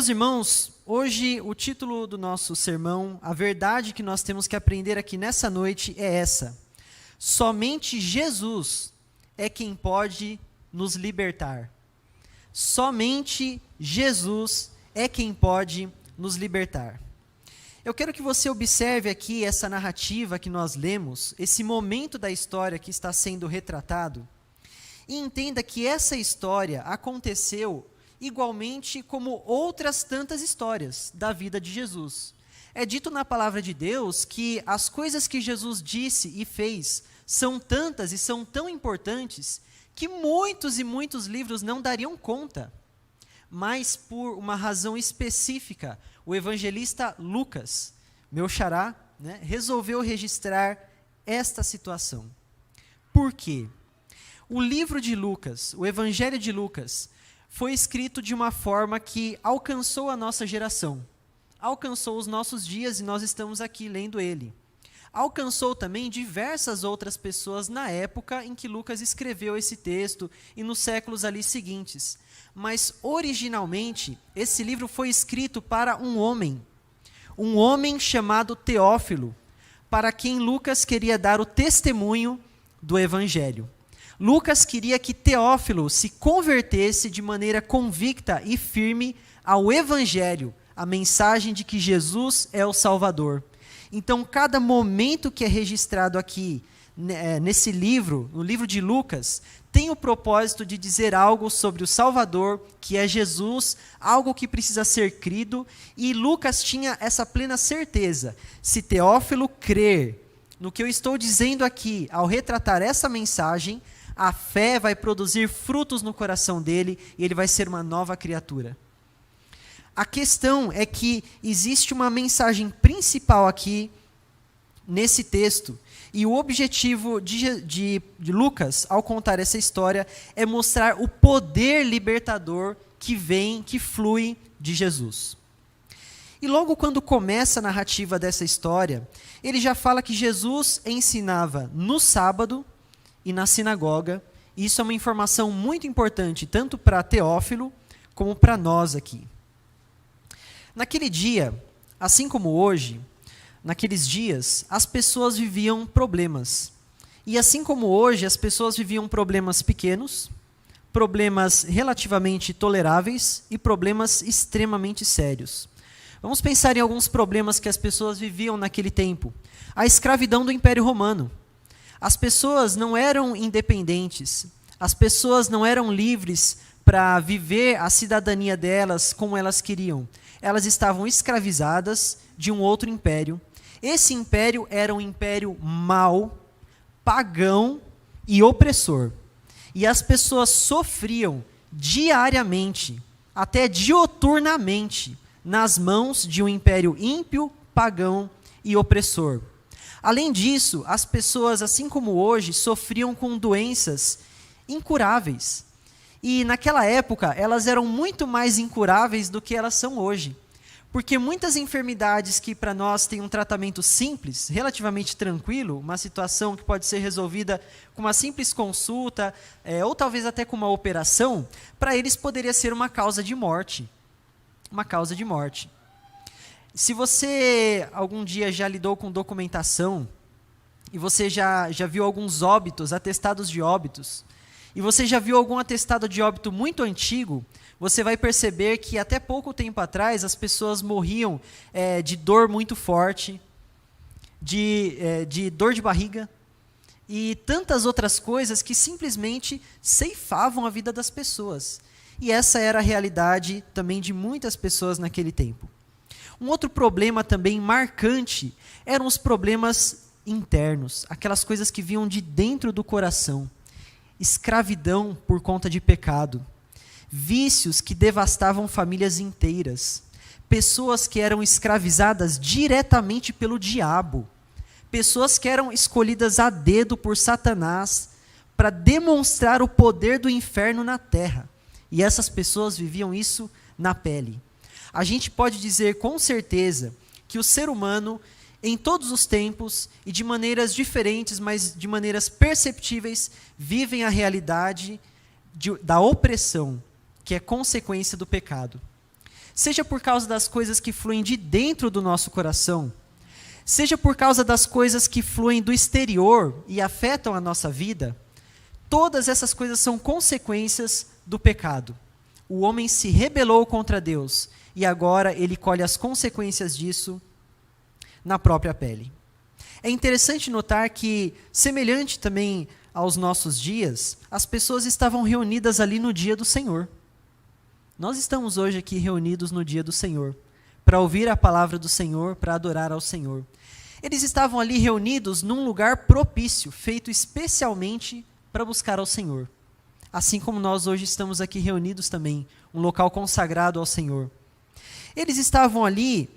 Meus irmãos, hoje o título do nosso sermão, a verdade que nós temos que aprender aqui nessa noite é essa: somente Jesus é quem pode nos libertar. Somente Jesus é quem pode nos libertar. Eu quero que você observe aqui essa narrativa que nós lemos, esse momento da história que está sendo retratado, e entenda que essa história aconteceu igualmente como outras tantas histórias da vida de Jesus. É dito na palavra de Deus que as coisas que Jesus disse e fez são tantas e são tão importantes que muitos e muitos livros não dariam conta. Mas por uma razão específica, o evangelista Lucas, meu xará, resolveu registrar esta situação. Por quê? O livro de Lucas, o Evangelho de Lucas, foi escrito de uma forma que alcançou a nossa geração, alcançou os nossos dias e nós estamos aqui lendo ele. Alcançou também diversas outras pessoas na época em que Lucas escreveu esse texto e nos séculos ali seguintes. Mas, originalmente, esse livro foi escrito para um homem chamado Teófilo, para quem Lucas queria dar o testemunho do Evangelho. Lucas queria que Teófilo se convertesse de maneira convicta e firme ao Evangelho, a mensagem de que Jesus é o Salvador. Então, cada momento que é registrado aqui, nesse livro, no livro de Lucas, tem o propósito de dizer algo sobre o Salvador, que é Jesus, algo que precisa ser crido, e Lucas tinha essa plena certeza: se Teófilo crer no que eu estou dizendo aqui, ao retratar essa mensagem, a fé vai produzir frutos no coração dele e ele vai ser uma nova criatura. A questão é que existe uma mensagem principal aqui nesse texto, e o objetivo de Lucas, ao contar essa história, é mostrar o poder libertador que flui de Jesus. E logo quando começa a narrativa dessa história, ele já fala que Jesus ensinava no sábado e na sinagoga. E isso é uma informação muito importante, tanto para Teófilo, como para nós aqui. Naquele dia, assim como hoje, naqueles dias, as pessoas viviam problemas. E assim como hoje, as pessoas viviam problemas pequenos, problemas relativamente toleráveis e problemas extremamente sérios. Vamos pensar em alguns problemas que as pessoas viviam naquele tempo. A escravidão do Império Romano. As pessoas não eram independentes, as pessoas não eram livres para viver a cidadania delas como elas queriam. Elas estavam escravizadas de um outro império. Esse império era um império mau, pagão e opressor. E as pessoas sofriam diariamente, até dioturnamente, nas mãos de um império ímpio, pagão e opressor. Além disso, as pessoas, assim como hoje, sofriam com doenças incuráveis. E naquela época, elas eram muito mais incuráveis do que elas são hoje. Porque muitas enfermidades que para nós têm um tratamento simples, relativamente tranquilo, uma situação que pode ser resolvida com uma simples consulta, ou talvez até com uma operação, para eles poderia ser uma causa de morte. Uma causa de morte. Se você algum dia já lidou com documentação, e você já viu alguns óbitos, atestados de óbitos, e você já viu algum atestado de óbito muito antigo, você vai perceber que até pouco tempo atrás as pessoas morriam de dor muito forte, de dor de barriga, e tantas outras coisas que simplesmente ceifavam a vida das pessoas. E essa era a realidade também de muitas pessoas naquele tempo. Um outro problema também marcante eram os problemas internos, aquelas coisas que vinham de dentro do coração. Escravidão por conta de pecado, vícios que devastavam famílias inteiras, pessoas que eram escravizadas diretamente pelo diabo, pessoas que eram escolhidas a dedo por Satanás para demonstrar o poder do inferno na terra. E essas pessoas viviam isso na pele. A gente pode dizer com certeza que o ser humano, em todos os tempos e de maneiras diferentes, mas de maneiras perceptíveis, vivem a realidade da opressão, que é consequência do pecado. seja por causa das coisas que fluem de dentro do nosso coração, seja por causa das coisas que fluem do exterior e afetam a nossa vida, todas essas coisas são consequências do pecado. O homem se rebelou contra Deus e agora ele colhe as consequências disso na própria pele. É interessante notar que, semelhante também aos nossos dias, as pessoas estavam reunidas ali no dia do Senhor. Nós estamos hoje aqui reunidos no dia do Senhor, para ouvir a palavra do Senhor, para adorar ao Senhor. Eles estavam ali reunidos num lugar propício, feito especialmente para buscar ao Senhor. Assim como nós hoje estamos aqui reunidos também, um local consagrado ao Senhor. Eles estavam ali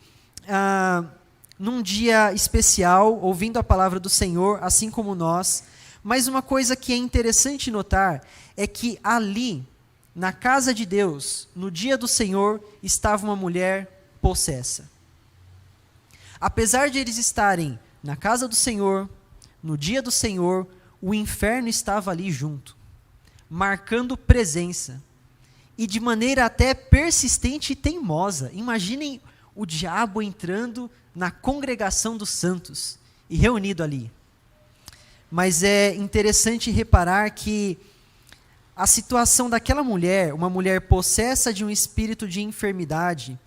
num dia especial, ouvindo a palavra do Senhor, assim como nós. Mas uma coisa que é interessante notar é que ali, na casa de Deus, no dia do Senhor, estava uma mulher possessa. Apesar de eles estarem na casa do Senhor, no dia do Senhor, o inferno estava ali junto, marcando presença, e de maneira até persistente e teimosa. Imaginem o diabo entrando na congregação dos santos e reunido ali. Mas é interessante reparar que a situação daquela mulher, uma mulher possessa de um espírito de enfermidade,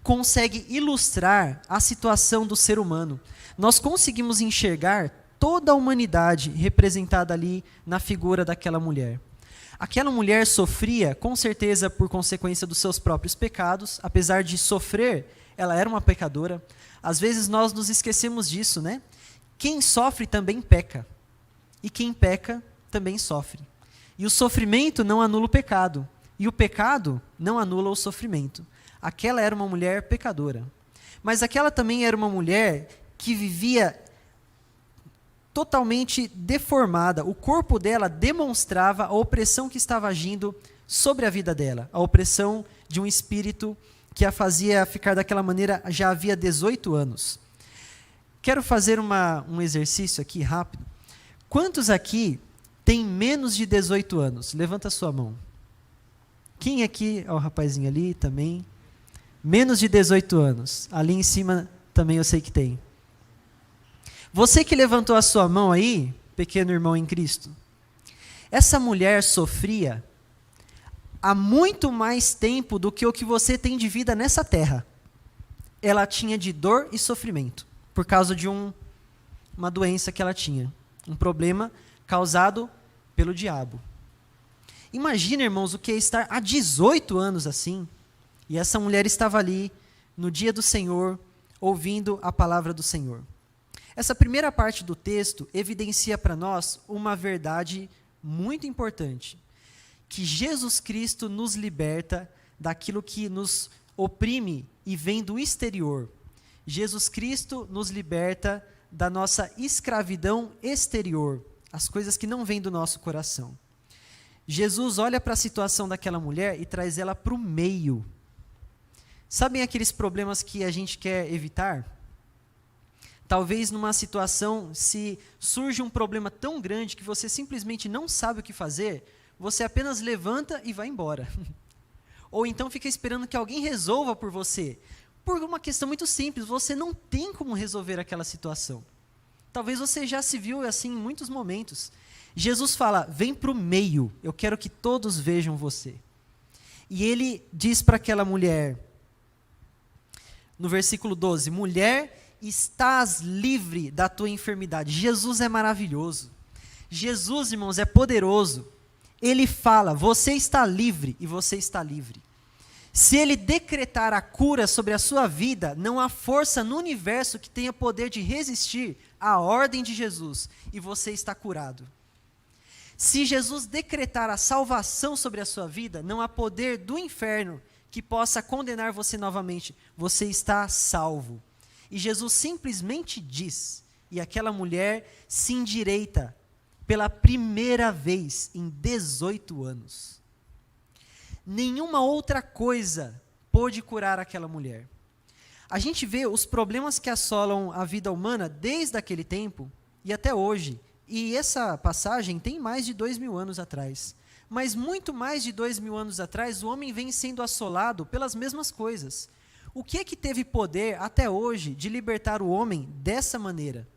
consegue ilustrar a situação do ser humano. Nós conseguimos enxergar toda a humanidade representada ali na figura daquela mulher. Aquela mulher sofria, com certeza, por consequência dos seus próprios pecados. Apesar de sofrer, ela era uma pecadora. Às vezes nós nos esquecemos disso, né? Quem sofre também peca. E quem peca também sofre. E o sofrimento não anula o pecado. E o pecado não anula o sofrimento. Aquela era uma mulher pecadora. Mas aquela também era uma mulher que vivia totalmente deformada. O corpo dela demonstrava a opressão que estava agindo sobre a vida dela. A opressão de um espírito que a fazia ficar daquela maneira já havia 18 anos. Quero fazer um exercício aqui rápido. Quantos aqui têm menos de 18 anos? Levanta a sua mão. Quem aqui, ó, o rapazinho ali também, menos de 18 anos. Ali em cima também eu sei que tem. Você que levantou a sua mão aí, pequeno irmão em Cristo, essa mulher sofria há muito mais tempo do que o que você tem de vida nessa terra. Ela tinha de dor e sofrimento, por causa de uma doença que ela tinha. Um problema causado pelo diabo. Imagina, irmãos, o que é estar há 18 anos assim, e essa mulher estava ali, no dia do Senhor, ouvindo a palavra do Senhor. Essa primeira parte do texto evidencia para nós uma verdade muito importante, que Jesus Cristo nos liberta daquilo que nos oprime e vem do exterior. Jesus Cristo nos liberta da nossa escravidão exterior, as coisas que não vêm do nosso coração. Jesus olha para a situação daquela mulher e traz ela para o meio. Sabem aqueles problemas que a gente quer evitar? Talvez numa situação, se surge um problema tão grande que você simplesmente não sabe o que fazer, você apenas levanta e vai embora. Ou então fica esperando que alguém resolva por você. Por uma questão muito simples, você não tem como resolver aquela situação. Talvez você já se viu assim em muitos momentos. Jesus fala, vem para o meio, eu quero que todos vejam você. E ele diz para aquela mulher, no versículo 12, mulher, estás livre da tua enfermidade. Jesus é maravilhoso. Jesus, irmãos, é poderoso. Ele fala, você está livre e você está livre. Se ele decretar a cura sobre a sua vida, não há força no universo que tenha poder de resistir à ordem de Jesus e você está curado. Se Jesus decretar a salvação sobre a sua vida, não há poder do inferno que possa condenar você novamente. Você está salvo. E Jesus simplesmente diz, e aquela mulher se endireita pela primeira vez em 18 anos. Nenhuma outra coisa pôde curar aquela mulher. A gente vê os problemas que assolam a vida humana desde aquele tempo e até hoje. E essa passagem tem mais de 2000 anos atrás. mas muito mais de 2000 anos atrás, o homem vem sendo assolado pelas mesmas coisas. O que é que teve poder até hoje de libertar o homem dessa maneira?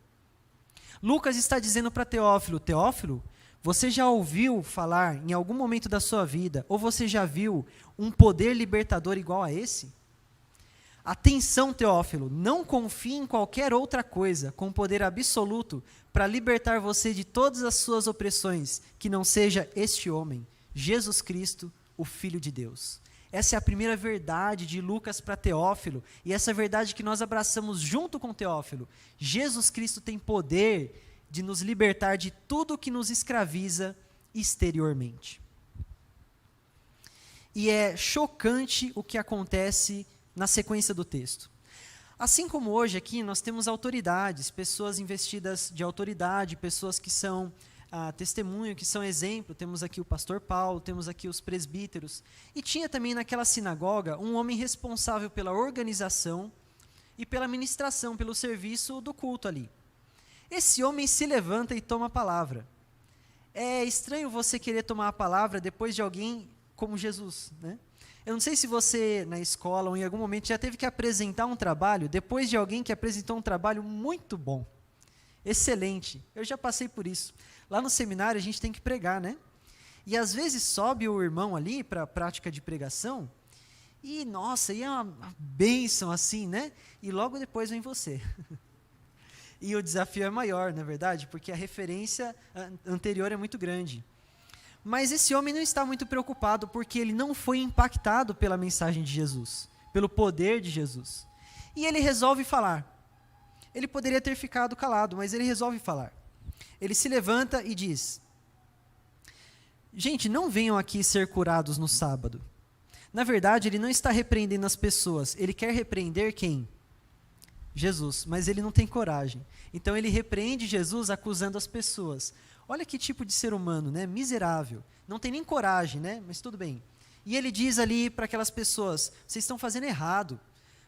Lucas está dizendo para Teófilo: Teófilo, você já ouviu falar em algum momento da sua vida, ou você já viu um poder libertador igual a esse? Atenção, Teófilo, não confie em qualquer outra coisa com poder absoluto para libertar você de todas as suas opressões, que não seja este homem, Jesus Cristo, o Filho de Deus. Essa é a primeira verdade de Lucas para Teófilo, e essa verdade que nós abraçamos junto com Teófilo. Jesus Cristo tem poder de nos libertar de tudo que nos escraviza exteriormente. E é chocante o que acontece na sequência do texto. Assim como hoje aqui nós temos autoridades, pessoas investidas de autoridade, pessoas que são testemunho, que são exemplo, temos aqui o pastor Paulo, temos aqui os presbíteros, e tinha também naquela sinagoga um homem responsável pela organização e pela ministração, pelo serviço do culto ali. Esse homem se levanta e toma a palavra. É estranho você querer tomar a palavra depois de alguém como Jesus, né? Eu não sei se você, na escola ou em algum momento, já teve que apresentar um trabalho depois de alguém que apresentou um trabalho muito bom, excelente. Eu já passei por isso. Lá no seminário a gente tem que pregar, né? E às vezes sobe o irmão ali para a prática de pregação e, nossa, e é uma bênção assim, né? E logo depois vem você. E o desafio é maior, na verdade, porque a referência anterior é muito grande. Mas esse homem não está muito preocupado porque ele não foi impactado pela mensagem de Jesus, pelo poder de Jesus. E ele resolve falar. Ele poderia ter ficado calado, mas ele resolve falar. Ele se levanta e diz: gente, não venham aqui ser curados no sábado. Na verdade, ele não está repreendendo as pessoas, ele quer repreender quem? Jesus, mas ele não tem coragem. Então ele repreende Jesus acusando as pessoas. Olha que tipo de ser humano, né? Miserável. Não tem nem coragem, né? Mas tudo bem. E ele diz ali para aquelas pessoas: vocês estão fazendo errado.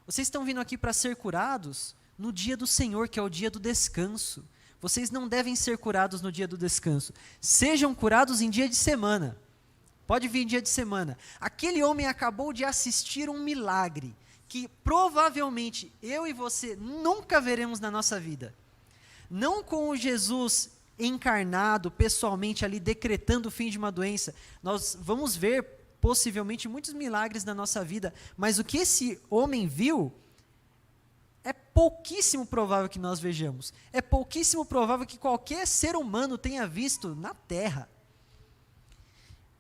Vocês estão vindo aqui para ser curados no dia do Senhor, que é o dia do descanso. Vocês não devem ser curados no dia do descanso. Sejam curados em dia de semana. Pode vir em dia de semana. Aquele homem acabou de assistir um milagre que provavelmente eu e você nunca veremos na nossa vida. Não com o Jesus encarnado, pessoalmente ali, decretando o fim de uma doença. Nós vamos ver, possivelmente, muitos milagres na nossa vida, mas o que esse homem viu, é pouquíssimo provável que nós vejamos. É pouquíssimo provável que qualquer ser humano tenha visto na terra.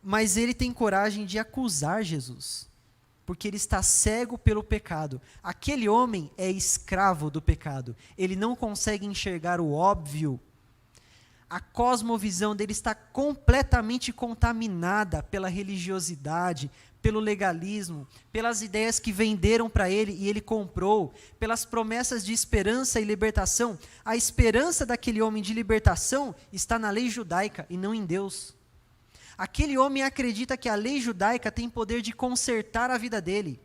Mas ele tem coragem de acusar Jesus, porque ele está cego pelo pecado. Aquele homem é escravo do pecado. Ele não consegue enxergar o óbvio. A cosmovisão dele está completamente contaminada pela religiosidade, pelo legalismo, pelas ideias que venderam para ele e ele comprou, pelas promessas de esperança e libertação. A esperança daquele homem de libertação está na lei judaica e não em Deus. Aquele homem acredita que a lei judaica tem poder de consertar a vida dele.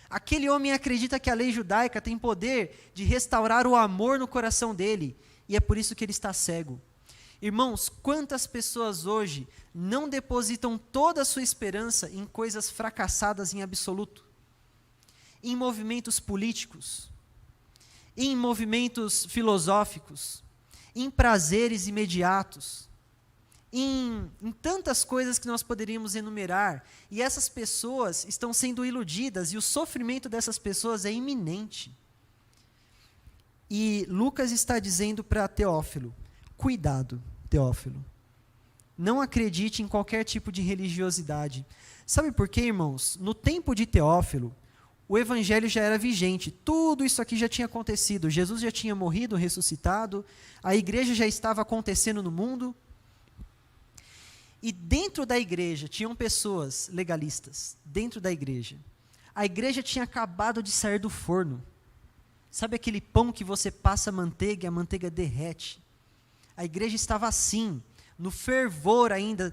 Aquele homem acredita que a lei judaica tem poder de restaurar o amor no coração dele, e é por isso que ele está cego. Irmãos, quantas pessoas hoje não depositam toda a sua esperança em coisas fracassadas em absoluto? Em movimentos políticos, em movimentos filosóficos, em prazeres imediatos, em tantas coisas que nós poderíamos enumerar, e essas pessoas estão sendo iludidas, e o sofrimento dessas pessoas é iminente. E Lucas está dizendo para Teófilo: cuidado, Teófilo. Não acredite em qualquer tipo de religiosidade. Sabe por quê, irmãos? No tempo de Teófilo, o evangelho já era vigente. Tudo isso aqui já tinha acontecido. Jesus já tinha morrido, ressuscitado. A igreja já estava acontecendo no mundo. E dentro da igreja tinham pessoas legalistas. Dentro da igreja. A igreja tinha acabado de sair do forno. Sabe aquele pão que você passa manteiga e a manteiga derrete? A igreja estava assim, no fervor ainda.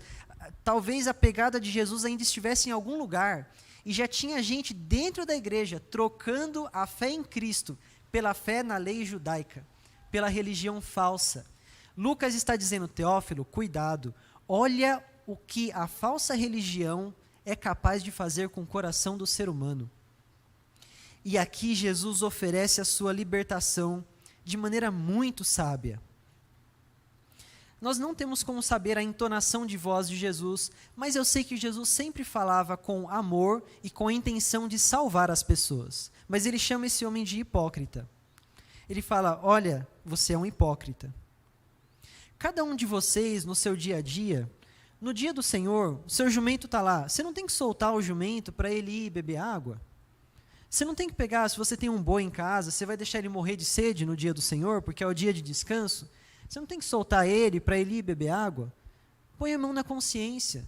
Talvez a pegada de Jesus ainda estivesse em algum lugar. E já tinha gente dentro da igreja trocando a fé em Cristo pela fé na lei judaica, pela religião falsa. Lucas está dizendo: Teófilo, cuidado. Olha o que a falsa religião é capaz de fazer com o coração do ser humano. E aqui Jesus oferece a sua libertação de maneira muito sábia. Nós não temos como saber a entonação de voz de Jesus, mas eu sei que Jesus sempre falava com amor e com a intenção de salvar as pessoas. Mas ele chama esse homem de hipócrita. Ele fala: olha, você é um hipócrita. Cada um de vocês, no seu dia a dia, no dia do Senhor, o seu jumento está lá. Você não tem que soltar o jumento para ele ir beber água? Você não tem que pegar, se você tem um boi em casa, você vai deixar ele morrer de sede no dia do Senhor, porque é o dia de descanso? Você não tem que soltar ele para ele ir beber água? Põe a mão na consciência.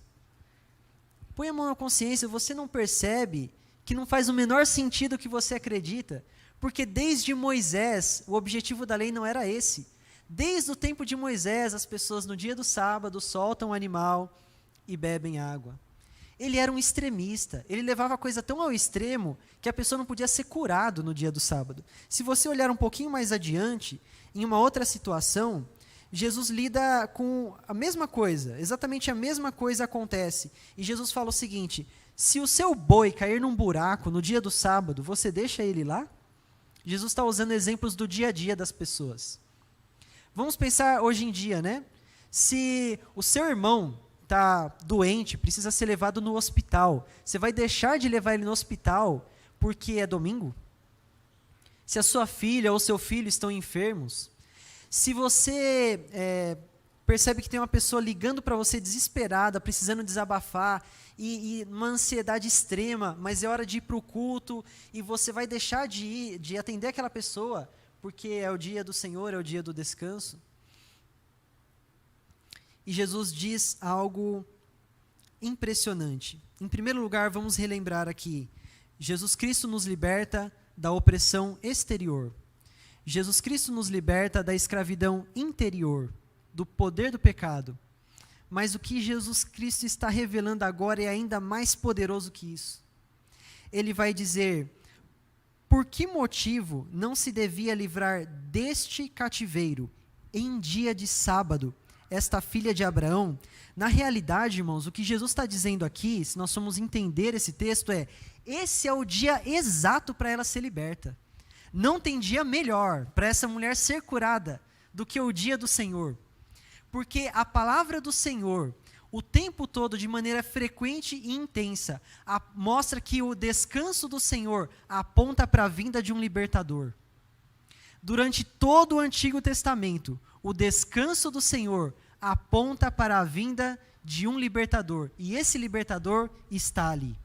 Põe a mão na consciência, você não percebe que não faz o menor sentido o que você acredita, porque desde Moisés, o objetivo da lei não era esse. Desde o tempo de Moisés, as pessoas no dia do sábado soltam o animal e bebem água. Ele era um extremista, ele levava a coisa tão ao extremo que a pessoa não podia ser curado no dia do sábado. Se você olhar um pouquinho mais adiante, em uma outra situação, Jesus lida com a mesma coisa, exatamente a mesma coisa acontece. E Jesus fala o seguinte: se o seu boi cair num buraco no dia do sábado, você deixa ele lá? Jesus está usando exemplos do dia a dia das pessoas. Vamos pensar hoje em dia, né? Se o seu irmão está doente, precisa ser levado no hospital, você vai deixar de levar ele no hospital porque é domingo? Se a sua filha ou seu filho estão enfermos, se você percebe que tem uma pessoa ligando para você desesperada, precisando desabafar, e uma ansiedade extrema, mas é hora de ir para o culto, e você vai deixar de atender aquela pessoa, porque é o dia do Senhor, é o dia do descanso. E Jesus diz algo impressionante. Em primeiro lugar, vamos relembrar aqui, Jesus Cristo nos liberta da opressão exterior. Jesus Cristo nos liberta da escravidão interior, do poder do pecado. Mas o que Jesus Cristo está revelando agora é ainda mais poderoso que isso. Ele vai dizer: por que motivo não se devia livrar deste cativeiro em dia de sábado esta filha de Abraão? Na realidade, irmãos, o que Jesus está dizendo aqui, se nós formos entender esse texto, esse é o dia exato para ela ser liberta. Não tem dia melhor para essa mulher ser curada do que o dia do Senhor. Porque a palavra do Senhor, o tempo todo, de maneira frequente e intensa, mostra que o descanso do Senhor aponta para a vinda de um libertador. Durante todo o Antigo Testamento, o descanso do Senhor aponta para a vinda de um libertador. E esse libertador está ali.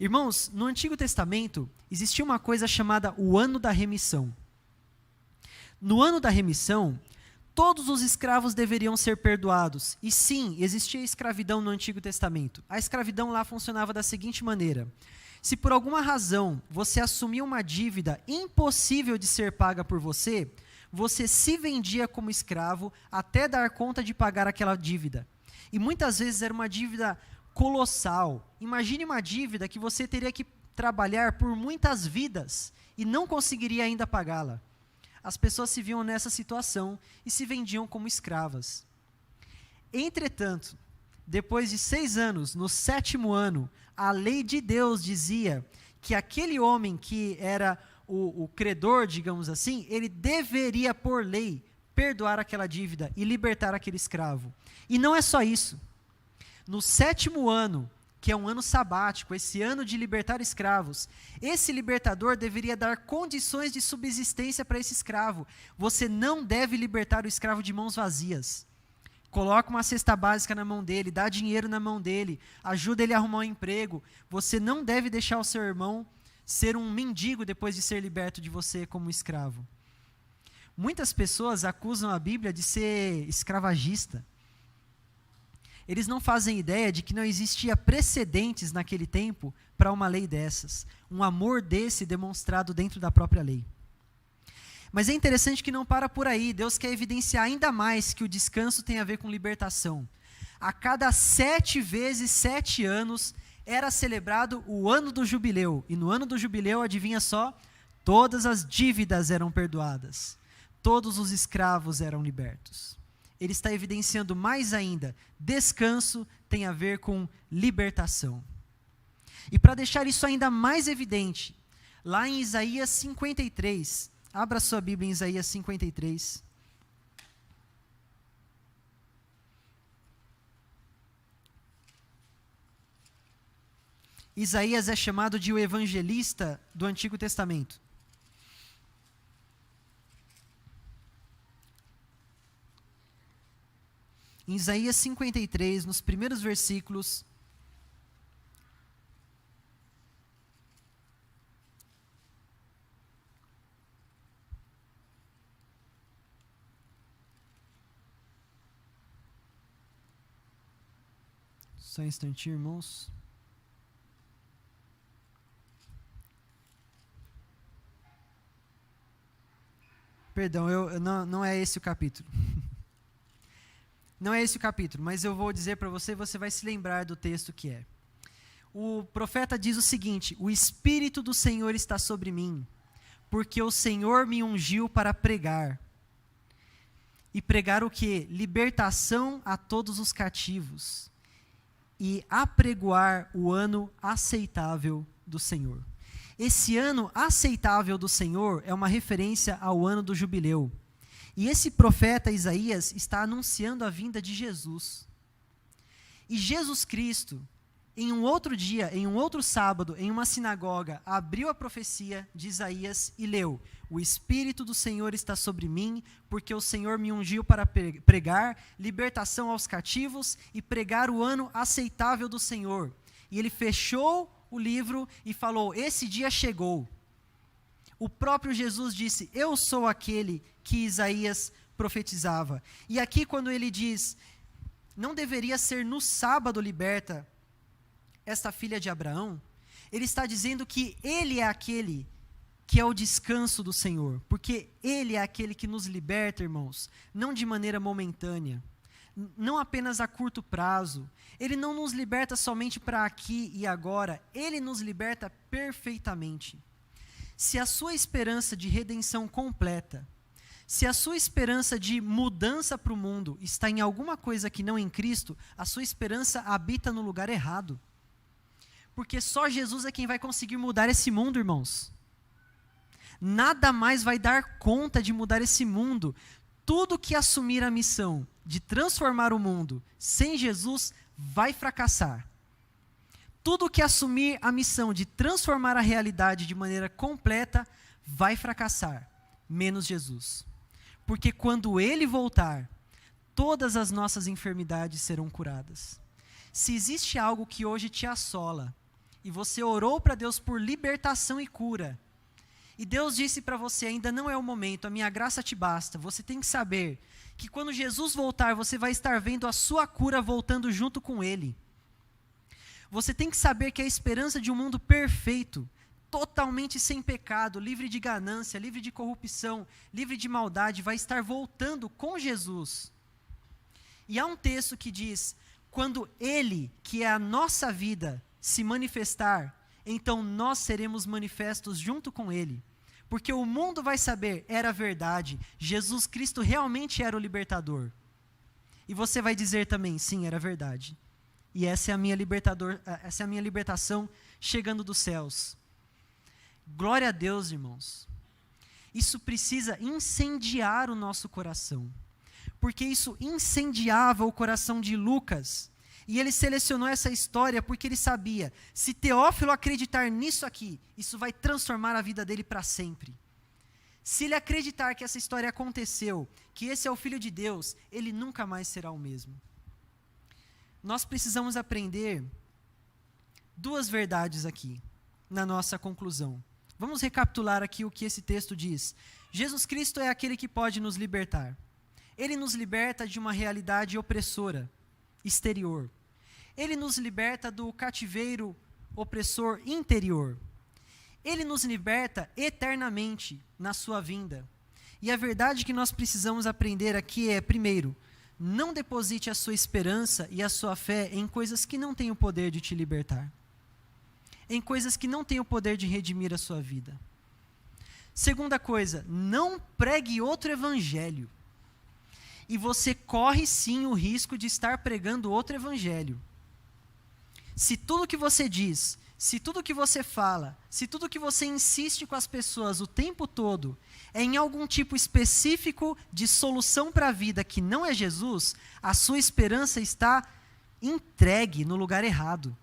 Irmãos, no Antigo Testamento, existia uma coisa chamada o Ano da Remissão. No Ano da Remissão, todos os escravos deveriam ser perdoados. E sim, existia escravidão no Antigo Testamento. A escravidão lá funcionava da seguinte maneira: se por alguma razão você assumia uma dívida impossível de ser paga por você, você se vendia como escravo até dar conta de pagar aquela dívida. E muitas vezes era uma dívida colossal. Imagine uma dívida que você teria que trabalhar por muitas vidas e não conseguiria ainda pagá-la. As pessoas se viam nessa situação e se vendiam como escravas. Entretanto, depois de 6 anos, no 7º ano, a lei de Deus dizia que aquele homem que era o credor, digamos assim, ele deveria, por lei, perdoar aquela dívida e libertar aquele escravo. E não é só isso. No 7º ano, que é um ano sabático, esse ano de libertar escravos, esse libertador deveria dar condições de subsistência para esse escravo. Você não deve libertar o escravo de mãos vazias. Coloca uma cesta básica na mão dele, dá dinheiro na mão dele, ajuda ele a arrumar um emprego. Você não deve deixar o seu irmão ser um mendigo depois de ser liberto de você como escravo. Muitas pessoas acusam a Bíblia de ser escravagista. Eles não fazem ideia de que não existia precedentes naquele tempo para uma lei dessas. Um amor desse demonstrado dentro da própria lei. Mas é interessante que não para por aí. Deus quer evidenciar ainda mais que o descanso tem a ver com libertação. A cada 7 vezes 7 anos era celebrado o ano do jubileu. E no ano do jubileu, adivinha só, todas as dívidas eram perdoadas. Todos os escravos eram libertos. ele está evidenciando mais ainda, descanso tem a ver com libertação. E para deixar isso ainda mais evidente, lá em Isaías 53, abra sua Bíblia em Isaías 53. Isaías é chamado de o evangelista do Antigo Testamento. Em Isaías 53, nos primeiros versículos, só um instantinho, irmãos. Perdão, não é esse o capítulo. Não é esse o capítulo, mas eu vou dizer para você, você vai se lembrar do texto que é. O profeta diz o seguinte: o Espírito do Senhor está sobre mim, porque o Senhor me ungiu para pregar. E pregar o quê? Libertação a todos os cativos. E apregoar o ano aceitável do Senhor. Esse ano aceitável do Senhor é uma referência ao ano do jubileu. E esse profeta Isaías está anunciando a vinda de Jesus. E Jesus Cristo, em um outro dia, em um outro sábado, em uma sinagoga, abriu a profecia de Isaías e leu: o Espírito do Senhor está sobre mim, porque o Senhor me ungiu para pregar libertação aos cativos e pregar o ano aceitável do Senhor. E ele fechou o livro e falou: esse dia chegou. O próprio Jesus disse: eu sou aquele que Isaías profetizava. E aqui quando ele diz, não deveria ser no sábado liberta esta filha de Abraão, ele está dizendo que ele é aquele que é o descanso do Senhor, porque ele é aquele que nos liberta, irmãos, não de maneira momentânea, não apenas a curto prazo. Ele não nos liberta somente para aqui e agora, ele nos liberta perfeitamente. Se a sua esperança de redenção completa, se a sua esperança de mudança para o mundo está em alguma coisa que não em Cristo, a sua esperança habita no lugar errado. Porque só Jesus é quem vai conseguir mudar esse mundo, irmãos. Nada mais vai dar conta de mudar esse mundo. Tudo que assumir a missão de transformar o mundo sem Jesus vai fracassar. Tudo que assumir a missão de transformar a realidade de maneira completa vai fracassar, menos Jesus. Porque quando Ele voltar, todas as nossas enfermidades serão curadas. Se existe algo que hoje te assola, e você orou para Deus por libertação e cura, e Deus disse para você: ainda não é o momento, a minha graça te basta, você tem que saber que quando Jesus voltar, você vai estar vendo a sua cura voltando junto com Ele. Você tem que saber que a esperança de um mundo perfeito, totalmente sem pecado, livre de ganância, livre de corrupção, livre de maldade, vai estar voltando com Jesus. E há um texto que diz: quando Ele, que é a nossa vida, se manifestar, então nós seremos manifestos junto com Ele. Porque o mundo vai saber, era verdade, Jesus Cristo realmente era o libertador. E você vai dizer também: sim, era verdade. E essa é a minha libertação chegando dos céus. Glória a Deus, irmãos. Isso precisa incendiar o nosso coração. Porque isso incendiava o coração de Lucas. E ele selecionou essa história porque ele sabia, se Teófilo acreditar nisso aqui, isso vai transformar a vida dele para sempre. Se ele acreditar que essa história aconteceu, que esse é o Filho de Deus, ele nunca mais será o mesmo. Nós precisamos aprender duas verdades aqui, na nossa conclusão. Vamos recapitular aqui o que esse texto diz. Jesus Cristo é aquele que pode nos libertar. Ele nos liberta de uma realidade opressora, exterior. Ele nos liberta do cativeiro opressor interior. Ele nos liberta eternamente na sua vinda. E a verdade que nós precisamos aprender aqui é, primeiro, não deposite a sua esperança e a sua fé em coisas que não têm o poder de te libertar. Em coisas que não têm o poder de redimir a sua vida. Segunda coisa, não pregue outro evangelho. e você corre sim o risco de estar pregando outro evangelho. Se tudo que você diz, se tudo que você fala, se tudo que você insiste com as pessoas o tempo todo é em algum tipo específico de solução para a vida que não é Jesus, a sua esperança está entregue no lugar errado.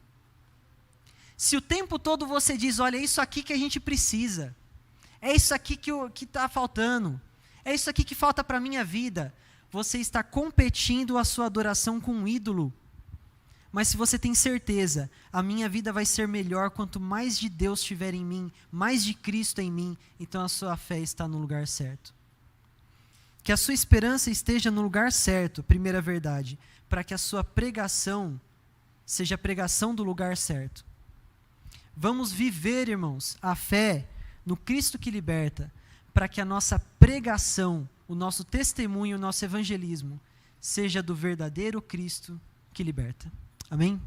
Se o tempo todo você diz, olha, é isso aqui que a gente precisa, é isso aqui que está faltando, é isso aqui que falta para a minha vida, você está competindo a sua adoração com um ídolo. Mas se você tem certeza, a minha vida vai ser melhor quanto mais de Deus tiver em mim, mais de Cristo em mim, então a sua fé está no lugar certo. Que a sua esperança esteja no lugar certo, primeira verdade, para que a sua pregação seja a pregação do lugar certo. Vamos viver, irmãos, a fé no Cristo que liberta, para que a nossa pregação, o nosso testemunho, o nosso evangelismo, seja do verdadeiro Cristo que liberta. Amém?